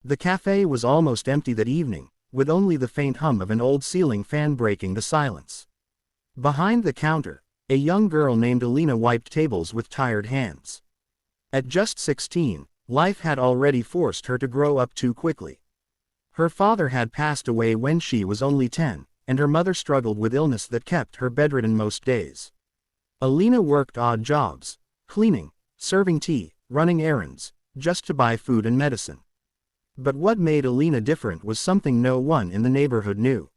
The cafe was almost empty that evening, with only the faint hum of an old ceiling fan breaking the silence. Behind the counter, a young girl named Alina wiped tables with tired hands. At just 16, life had already forced her to grow up too quickly. Her father had passed away when she was only 10, and her mother struggled with illness that kept her bedridden most days. Alina worked odd jobs, cleaning, serving tea, running errands, just to buy food and medicine. But what made Alina different was something no one in the neighborhood knew.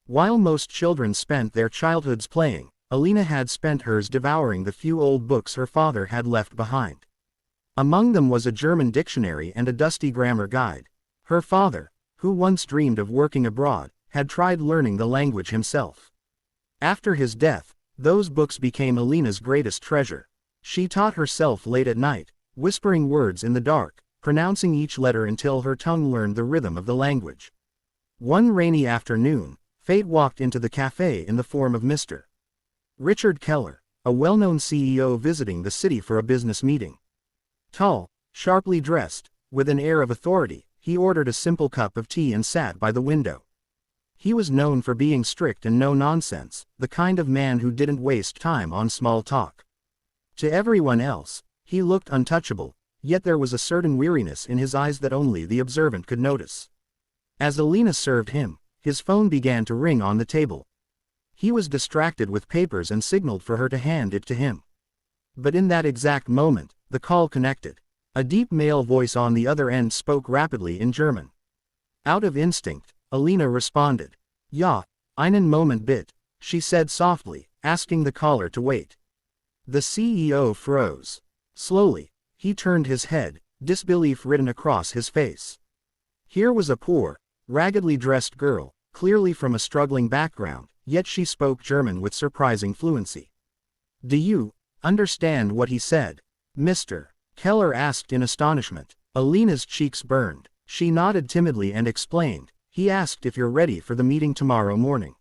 While most children spent their childhoods playing, Alina had spent hers devouring the few old books her father had left behind. Among them was a German dictionary and a dusty grammar guide. Her father, who once dreamed of working abroad, had tried learning the language himself. After his death, those books became Alina's greatest treasure. She taught herself late at night, whispering words in the dark, pronouncing each letter until her tongue learned the rhythm of the language. One rainy afternoon, fate walked into the cafe in the form of Mr. Richard Keller, a well-known CEO visiting the city for a business meeting. Tall, sharply dressed, with an air of authority, he ordered a simple cup of tea and sat by the window. He was known for being strict and no-nonsense, the kind of man who didn't waste time on small talk. To everyone else, he looked untouchable, yet there was a certain weariness in his eyes that only the observant could notice. As Alina served him, his phone began to ring on the table. He was distracted with papers and signaled for her to hand it to him. But in that exact moment, the call connected. A deep male voice on the other end spoke rapidly in German. Out of instinct, Alina responded. Ja, einen Moment bitte, she said softly, asking the caller to wait. The CEO froze. Slowly, he turned his head, disbelief written across his face. Here was a poor, raggedly dressed girl, clearly from a struggling background, yet she spoke German with surprising fluency. Do you understand what he said, Mr. Keller asked in astonishment. Alina's cheeks burned. She nodded timidly and explained, he asked if you're ready for the meeting tomorrow morning.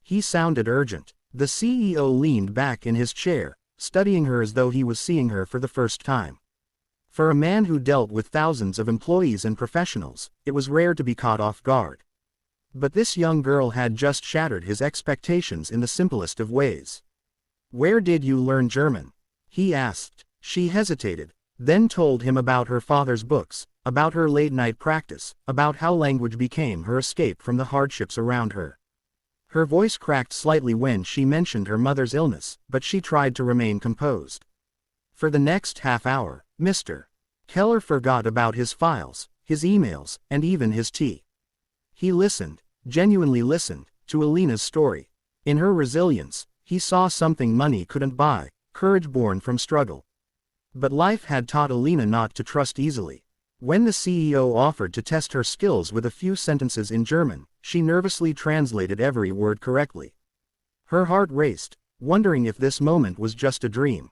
He sounded urgent. The CEO leaned back in his chair, studying her as though he was seeing her for the first time. For a man who dealt with thousands of employees and professionals, it was rare to be caught off guard. But this young girl had just shattered his expectations in the simplest of ways. Where did you learn German? He asked. She hesitated, then told him about her father's books, about her late-night practice, about how language became her escape from the hardships around her. Her voice cracked slightly when she mentioned her mother's illness, but she tried to remain composed. For the next half hour, Mr. Keller forgot about his files, his emails, and even his tea. He listened, genuinely listened, to Alina's story. In her resilience, he saw something money couldn't buy, courage born from struggle. But life had taught Alina not to trust easily. When the CEO offered to test her skills with a few sentences in German, she nervously translated every word correctly. Her heart raced, wondering if this moment was just a dream.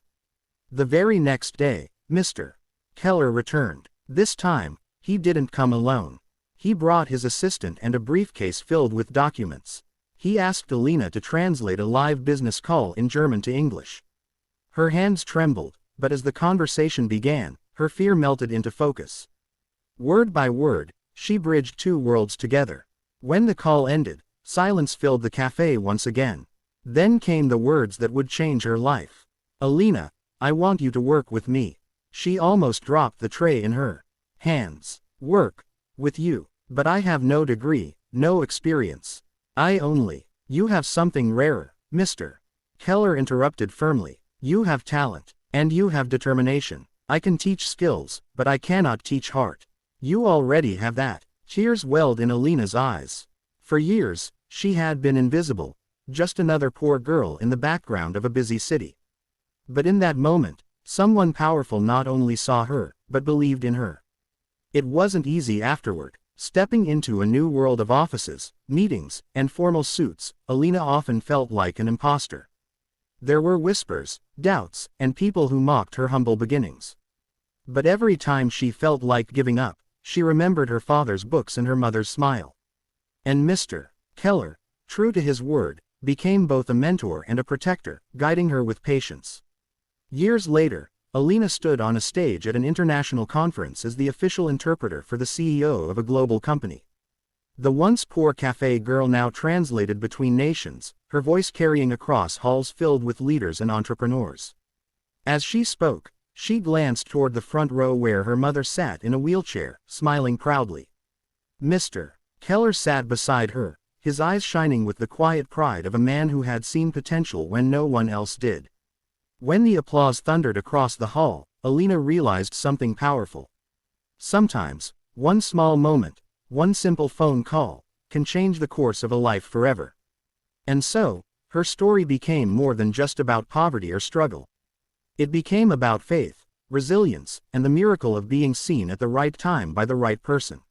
The very next day, Mr. Keller returned. This time, he didn't come alone. He brought his assistant and a briefcase filled with documents. He asked Alina to translate a live business call in German to English. Her hands trembled, but as the conversation began, her fear melted into focus. Word by word, she bridged two worlds together. When the call ended, silence filled the cafe once again. Then came the words that would change her life. Alina, I want you to work with me. She almost dropped the tray in her hands. Work with you. But I have no degree, no experience. You have something rarer, Mr. Keller interrupted firmly. You have talent, and you have determination. I can teach skills, but I cannot teach heart. You already have that. Tears welled in Alina's eyes. For years, she had been invisible, just another poor girl in the background of a busy city. But in that moment, someone powerful not only saw her, but believed in her. It wasn't easy afterward. Stepping into a new world of offices, meetings, and formal suits, Alina often felt like an imposter. There were whispers, doubts, and people who mocked her humble beginnings. But every time she felt like giving up, she remembered her father's books and her mother's smile. And Mr. Keller, true to his word, became both a mentor and a protector, guiding her with patience. Years later, Alina stood on a stage at an international conference as the official interpreter for the CEO of a global company. The once poor cafe girl now translated between nations, her voice carrying across halls filled with leaders and entrepreneurs. As she spoke, she glanced toward the front row where her mother sat in a wheelchair, smiling proudly. Mr. Keller sat beside her, his eyes shining with the quiet pride of a man who had seen potential when no one else did. When the applause thundered across the hall, Alina realized something powerful. Sometimes, one small moment, one simple phone call, can change the course of a life forever. And so, her story became more than just about poverty or struggle. It became about faith, resilience, and the miracle of being seen at the right time by the right person.